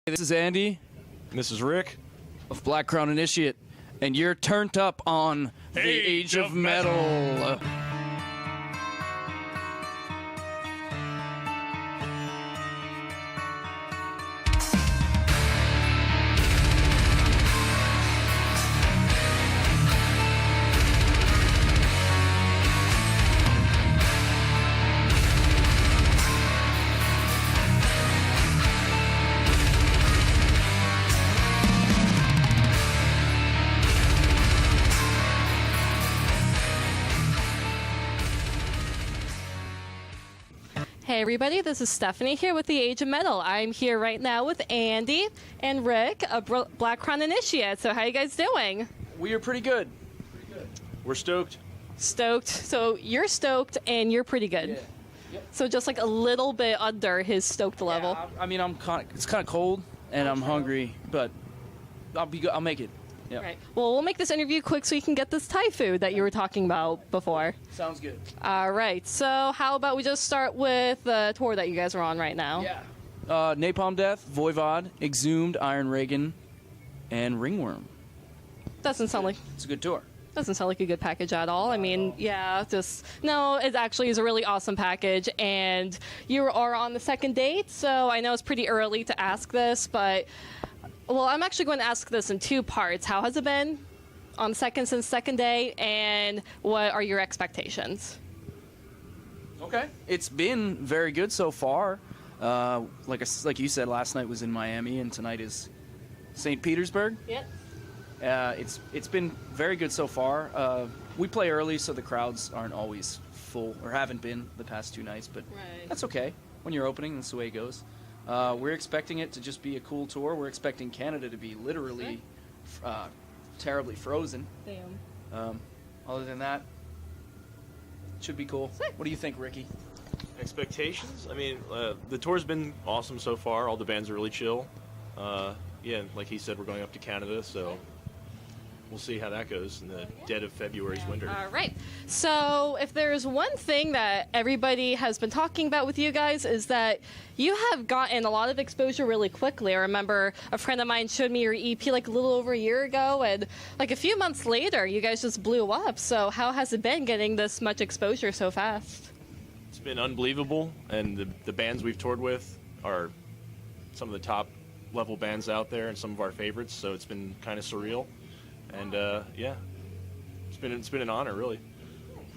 This is Andy This is Rick. of Black Crown Initiate, and you're turned up on the Age of Metal. Hey everybody, this is Stephanie here with the Age of Metal. I'm here right now with Andy and Rick of Black Crown Initiate. So how you guys doing? We are pretty good. We're stoked. Stoked. So you're stoked and you're pretty good. Yeah. Yep. So just like a little bit under his stoked level. Yeah, I mean, it's kind of cold, and I'm hungry, but I'll make it. Yeah. Right. Well, we'll make this interview quick so you can get this Thai food that you were talking about before. Sounds good. All right. So how about we just start with the tour that you guys are on right now? Yeah. Napalm Death, Voivod, Exhumed, Iron Reagan, and Ringworm. Doesn't sound like It's a good tour. a good package at all. I mean, yeah, no, it actually is a really awesome package. And you are on the second date, so I know it's pretty early to ask this, but well, I'm actually going to ask this in two parts. How has it been on since second date, and what are your expectations? Okay. It's been very good so far. Like you said, last night was in Miami, and tonight is St. Petersburg. Yeah. It's been very good so far. We play early, so the crowds aren't always full, or haven't been the past two nights, but Right. that's okay. When you're opening, that's the way it goes. We're expecting it to just be a cool tour. We're expecting Canada to be literally terribly frozen. Damn. Other than that, it should be cool. Sick. What do you think, Ricky? Expectations? I mean, the tour's been awesome so far. All the bands are really chill. Yeah, like he said, we're going up to Canada, so we'll see how that goes in the dead of February's winter. All right. So if there's one thing that everybody has been talking about with you guys is that you have gotten a lot of exposure really quickly. I remember a friend of mine showed me your EP like a little over a year ago, and like a few months later, you guys just blew up. So how has it been getting this much exposure so fast? It's been unbelievable, and the bands we've toured with are some of the top level bands out there and some of our favorites, so it's been kind of surreal. And yeah, it's been an honor, really.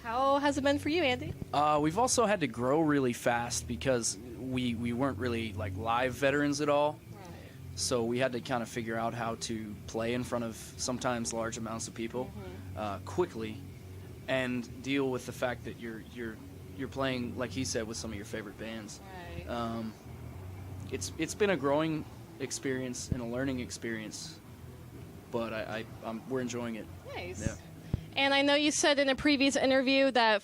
How has it been for you, Andy? We've also had to grow really fast because we weren't really like live veterans at all. So we had to kind of figure out how to play in front of sometimes large amounts of people quickly, and deal with the fact that you're playing, like he said, with some of your favorite bands. Right. It's been a growing experience and a learning experience, but we're enjoying it. Nice. Yeah. And I know you said in a previous interview that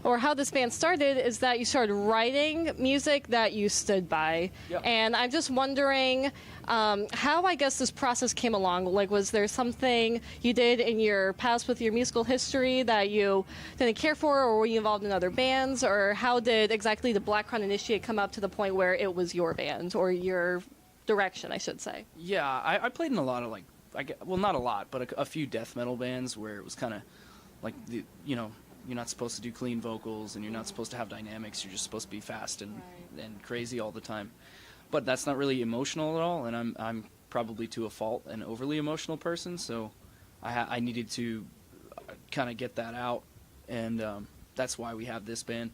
how this band started is that you started writing music that you stood by. Yep. And I'm just wondering how, I guess, this process came along. Like, was there something you did in your past with your musical history that you didn't care for, or were you involved in other bands? Or how did exactly the Black Crown Initiate come up to the point where it was your band, or your direction, I should say? Yeah, I played in a lot of not a lot, but a few death metal bands where it was kind of like you're not supposed to do clean vocals, and you're not supposed to have dynamics. You're just supposed to be fast and crazy all the time. But that's not really emotional at all, and I'm probably to a fault an overly emotional person, so I needed to kind of get that out, and that's why we have this band.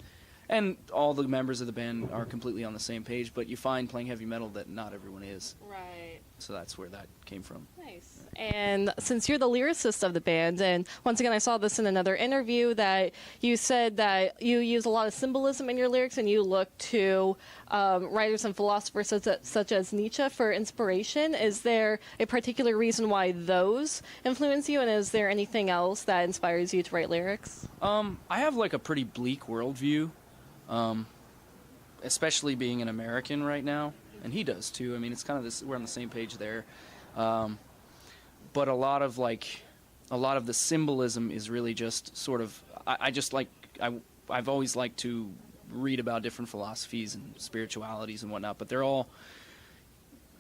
And all the members of the band are completely on the same page, but you find playing heavy metal that not everyone is. Right. So that's where that came from. Nice. And since you're the lyricist of the band, and once again I saw this in another interview that you said that you use a lot of symbolism in your lyrics, and you look to writers and philosophers such as Nietzsche for inspiration. Is there a particular reason why those influence you, and is there anything else that inspires you to write lyrics? I have like a pretty bleak worldview, especially being an American right now, and he does too. I mean, it's kind of this. We're on the same page there, but a lot of the symbolism is really just sort of. I've always liked to read about different philosophies and spiritualities and whatnot, but they're all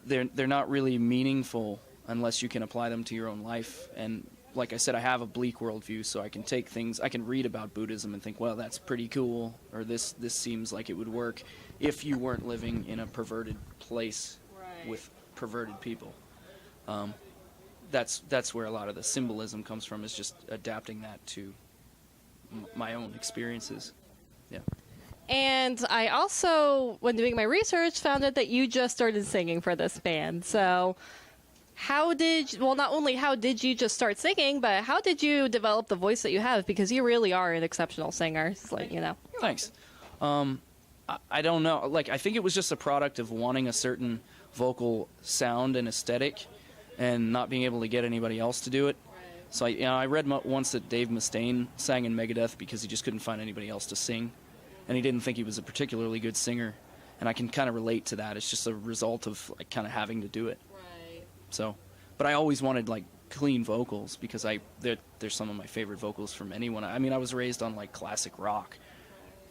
they're not really meaningful unless you can apply them to your own life. And like I said, I have a bleak worldview, so I can take things, I can read about Buddhism and think, well, that's pretty cool, or this seems like it would work if you weren't living in a perverted place with perverted people. That's where a lot of the symbolism comes from, is just adapting that to my own experiences. Yeah. And I also, when doing my research, found out that you just started singing for this band. So not only how did you just start singing, but how did you develop the voice that you have? Because you really are an exceptional singer. It's like, Thanks. I don't know. Like, I think it was just a product of wanting a certain vocal sound and aesthetic and not being able to get anybody else to do it. So I read once that Dave Mustaine sang in Megadeth because he just couldn't find anybody else to sing, and he didn't think he was a particularly good singer. And I can kind of relate to that. It's just a result of like kind of having to do it. Right. So, but I always wanted like clean vocals because they're some of my favorite vocals from anyone. I mean, I was raised on like classic rock,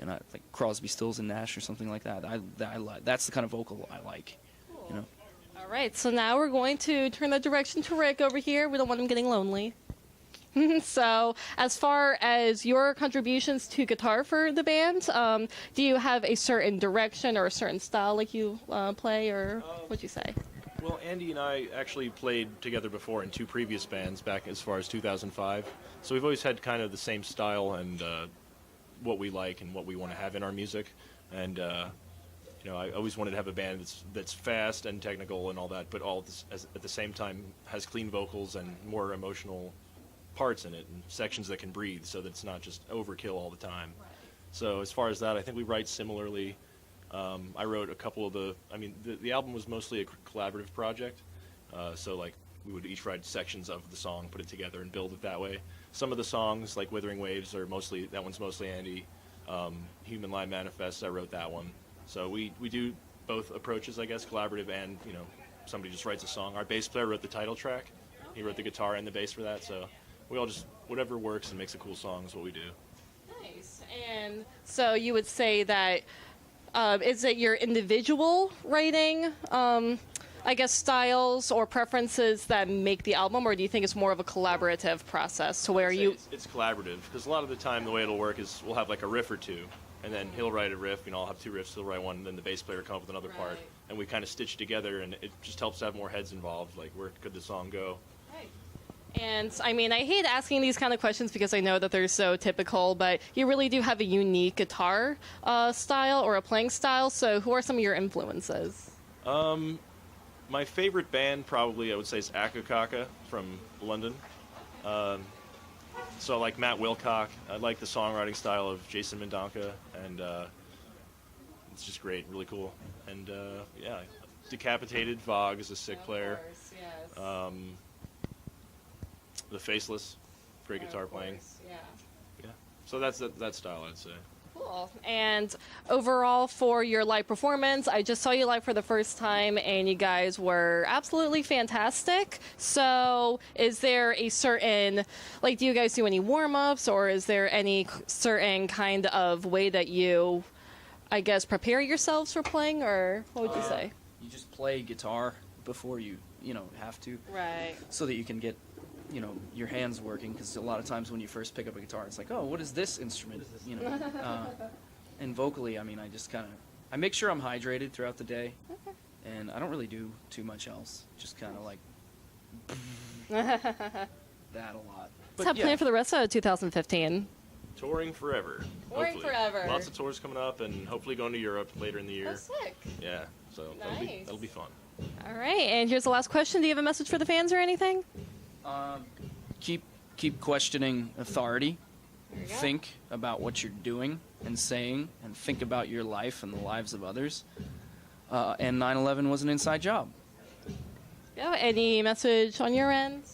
and like Crosby, Stills and Nash or something like that. That's the kind of vocal I like. Cool. All right, so now we're going to turn the direction to Rik over here. We don't want him getting lonely. So, as far as your contributions to guitar for the band, do you have a certain direction or a certain style like you play, or what'd you say? Well, Andy and I actually played together before in 2 previous bands back as far as 2005. So we've always had kind of the same style and what we like and what we want to have in our music. And I always wanted to have a band that's fast and technical and all that, but all at the same time has clean vocals and more emotional parts in it and sections that can breathe, so that it's not just overkill all the time. Right. So as far as that, I think we write similarly. I wrote a couple of the album was mostly a collaborative project, so like we would each write sections of the song, put it together and build it that way. Some of the songs, like Withering Waves, that one's mostly Andy. Human Lie Manifest, I wrote that one. So we do both approaches, I guess, collaborative and, somebody just writes a song. Our bass player wrote the title track. He wrote the guitar and the bass for that, so we all just, whatever works and makes a cool song is what we do. Nice. And so you would say that, is it your individual writing, I guess, styles or preferences that make the album, or do you think it's more of a collaborative process to where It's collaborative, because a lot of the time the way it'll work is we'll have like a riff or two, and then he'll write a riff, I'll have 2 riffs, he'll write one, and then the bass player will come up with another part, and we kind of stitch together, and it just helps to have more heads involved, like where could the song go. And, I mean, I hate asking these kind of questions because I know that they're so typical, but you really do have a unique guitar style or a playing style, so who are some of your influences? My favorite band probably, I would say, is Akakaka from London. So I like Matt Wilcock. I like the songwriting style of Jason Mendonca, and it's just great, really cool. And, Decapitated, Vogue is a sick player. Course, yes. The Faceless, great guitar playing. Yeah. So that's that style, I'd say. Cool. And overall, for your live performance, I just saw you live for the first time, and you guys were absolutely fantastic. So is there a certain, do you guys do any warm-ups, or is there any certain kind of way that you, I guess, prepare yourselves for playing, or what would you say? You just play guitar before you have to. Right. So that you can get your hands working, because a lot of times when you first pick up a guitar, it's like, oh, what is this instrument? And vocally, I mean, I just I make sure I'm hydrated throughout the day, and I don't really do too much else. Just kind of like that a lot. What's that plan for the rest of 2015? Touring forever. Touring hopefully. forever. Lots of tours coming up, and hopefully going to Europe later in the year. That's sick. Yeah, so Nice. that'll be fun. All right, and here's the last question. Do you have a message for the fans or anything? Keep questioning authority. Think about what you're doing and saying, and think about your life and the lives of others. And 9/11 was an inside job. Yeah. Any message on your end?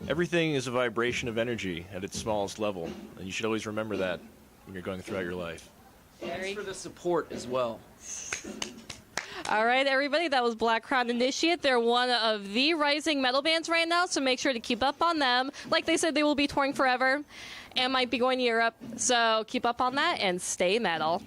Everything is a vibration of energy at its smallest level, and you should always remember that when you're going throughout your life. Thanks for the support as well. All right, everybody, that was Black Crown Initiate. They're one of the rising metal bands right now, so make sure to keep up on them. Like they said, they will be touring forever and might be going to Europe, so keep up on that and stay metal.